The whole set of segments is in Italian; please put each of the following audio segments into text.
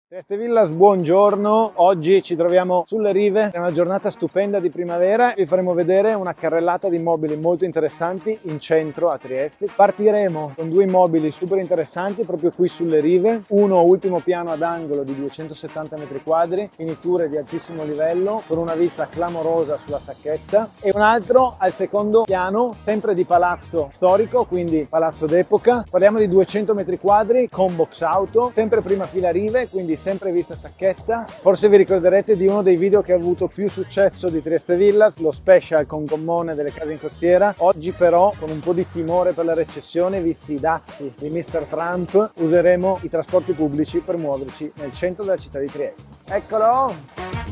Trieste Villas, buongiorno, oggi ci troviamo sulle rive, è una giornata stupenda di primavera, vi faremo vedere una carrellata di immobili molto interessanti in centro a Trieste. Partiremo con due immobili super interessanti proprio qui sulle rive, uno ultimo piano ad angolo di 270 metri quadri, finiture di altissimo livello con una vista clamorosa sulla Sacchetta, e un altro al secondo piano, sempre di palazzo storico, quindi palazzo d'epoca. Parliamo di 200 metri quadri con box auto, sempre prima fila rive, quindi sempre vista Sacchetta. Forse vi ricorderete di uno dei video che ha avuto più successo di Trieste Villas, lo special con gommone delle case in costiera. Oggi però, con un po' di timore per la recessione, visti i dazi di Mr. Trump, useremo i trasporti pubblici per muoverci nel centro della città di Trieste. Eccolo!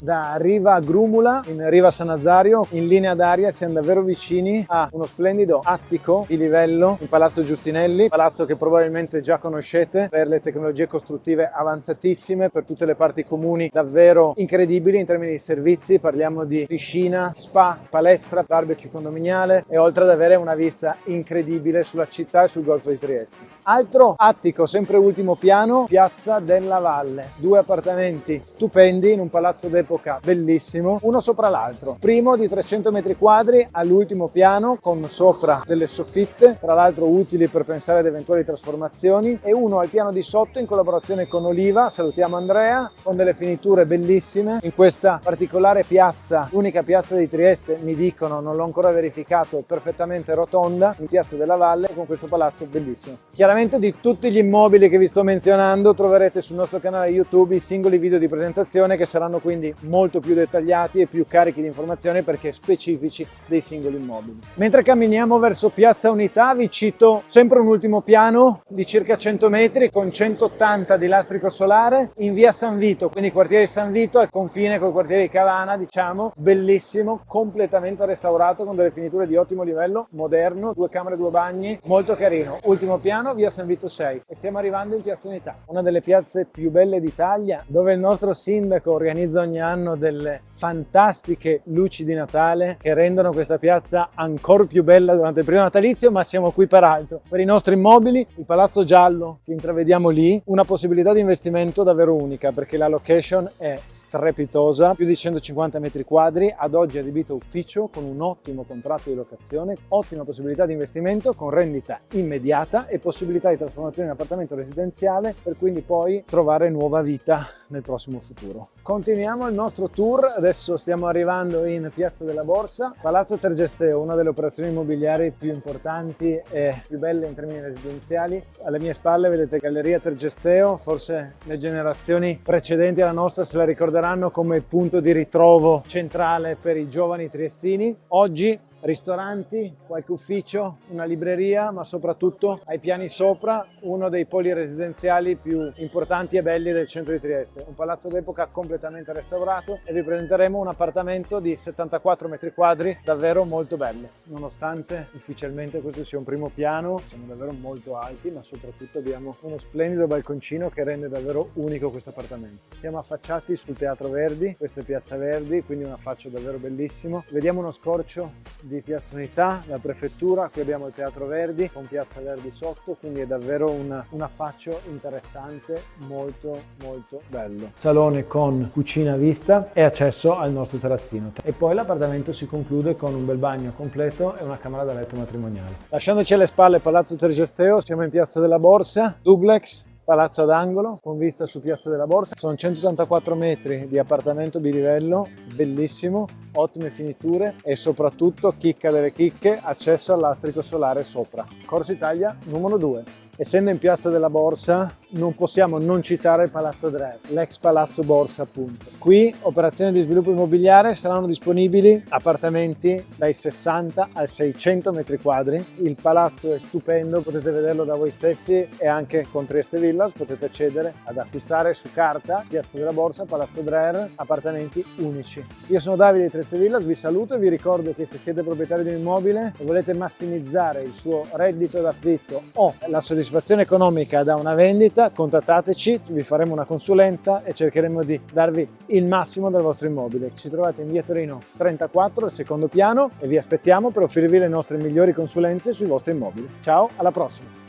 Da Riva Grumula in Riva San Nazario, in linea d'aria, siamo davvero vicini a uno splendido attico di livello in Palazzo Giustinelli, palazzo che probabilmente già conoscete per le tecnologie costruttive avanzatissime, per tutte le parti comuni davvero incredibili in termini di servizi. Parliamo di piscina, spa, palestra, barbecue condominiale, e oltre ad avere una vista incredibile sulla città e sul Golfo di Trieste. Altro attico, sempre ultimo piano, Piazza della Valle, due appartamenti stupendi in un palazzo d'epoca bellissimo, uno sopra l'altro. Primo di 300 metri quadri all'ultimo piano con sopra delle soffitte, tra l'altro utili per pensare ad eventuali trasformazioni, e uno al piano di sotto in collaborazione con Oliva, salutiamo Andrea, con delle finiture bellissime in questa particolare piazza, l'unica piazza di Trieste, mi dicono, non l'ho ancora verificato, perfettamente rotonda, in Piazza della Valle, con questo palazzo bellissimo. Chiaramente di tutti gli immobili che vi sto menzionando troverete sul nostro canale YouTube i singoli video di presentazione, che saranno quindi molto più dettagliati e più carichi di informazioni perché specifici dei singoli immobili. Mentre camminiamo verso Piazza Unità vi cito sempre un ultimo piano di circa 100 metri con 180 di lastrico solare in via San Vito, quindi quartiere San Vito al confine col quartiere di Cavana, diciamo, bellissimo, completamente restaurato con delle finiture di ottimo livello, moderno, 2 camere, 2 bagni, molto carino. Ultimo piano, via San Vito 6, e stiamo arrivando in Piazza Unità, una delle piazze più belle d'Italia, dove il nostro sindaco organizza ogni anno delle fantastiche luci di Natale che rendono questa piazza ancora più bella durante il periodo natalizio. Ma siamo qui per altro, per i nostri immobili. Il Palazzo Giallo che intravediamo lì, una possibilità di investimento davvero unica perché la location è strepitosa, più di 150 metri quadri, ad oggi adibito ufficio con un ottimo contratto di locazione, ottima possibilità di investimento con rendita immediata e possibilità di trasformazione in appartamento residenziale, per quindi poi trovare nuova vita nel prossimo futuro. Continuiamo il nostro tour, adesso stiamo arrivando in Piazza della Borsa, Palazzo Tergesteo, una delle operazioni immobiliari più importanti e più belle in termini residenziali. Alle mie spalle vedete Galleria Tergesteo, forse le generazioni precedenti alla nostra se la ricorderanno come punto di ritrovo centrale per i giovani triestini. Oggi ristoranti, qualche ufficio, una libreria, ma soprattutto ai piani sopra uno dei poli residenziali più importanti e belli del centro di Trieste, un palazzo d'epoca completamente restaurato, e vi presenteremo un appartamento di 74 metri quadri davvero molto bello. Nonostante ufficialmente questo sia un primo piano, siamo davvero molto alti, ma soprattutto abbiamo uno splendido balconcino che rende davvero unico questo appartamento. Siamo affacciati sul Teatro Verdi, questa è Piazza Verdi, quindi un affaccio davvero bellissimo. Vediamo uno scorcio di Piazza Unità, la prefettura, qui abbiamo il Teatro Verdi con Piazza Verdi sotto, quindi è davvero un affaccio interessante, molto bello. Salone con cucina a vista e accesso al nostro terrazzino, e poi l'appartamento si conclude con un bel bagno completo e una camera da letto matrimoniale. Lasciandoci alle spalle Palazzo Tergesteo, siamo in Piazza della Borsa, duplex, palazzo ad angolo con vista su Piazza della Borsa. Sono 184 metri di appartamento bilivello, bellissimo, ottime finiture e soprattutto, chicca delle chicche, accesso al lastrico solare sopra. Corso Italia numero 2. Essendo in Piazza della Borsa non possiamo non citare il Palazzo Drer, l'ex Palazzo Borsa appunto. Qui operazioni di sviluppo immobiliare, saranno disponibili appartamenti dai 60 ai 600 metri quadri. Il palazzo è stupendo, potete vederlo da voi stessi, e anche con Trieste Villas potete accedere ad acquistare su carta Piazza della Borsa, Palazzo Drer, appartamenti unici. Io sono Davide di Trieste Villas, vi saluto e vi ricordo che se siete proprietari di un immobile e volete massimizzare il suo reddito d'affitto o la soddisfazione economica da una vendita, contattateci, vi faremo una consulenza e cercheremo di darvi il massimo del vostro immobile. Ci trovate in via Torino 34, al secondo piano, e vi aspettiamo per offrirvi le nostre migliori consulenze sui vostri immobili. Ciao, alla prossima!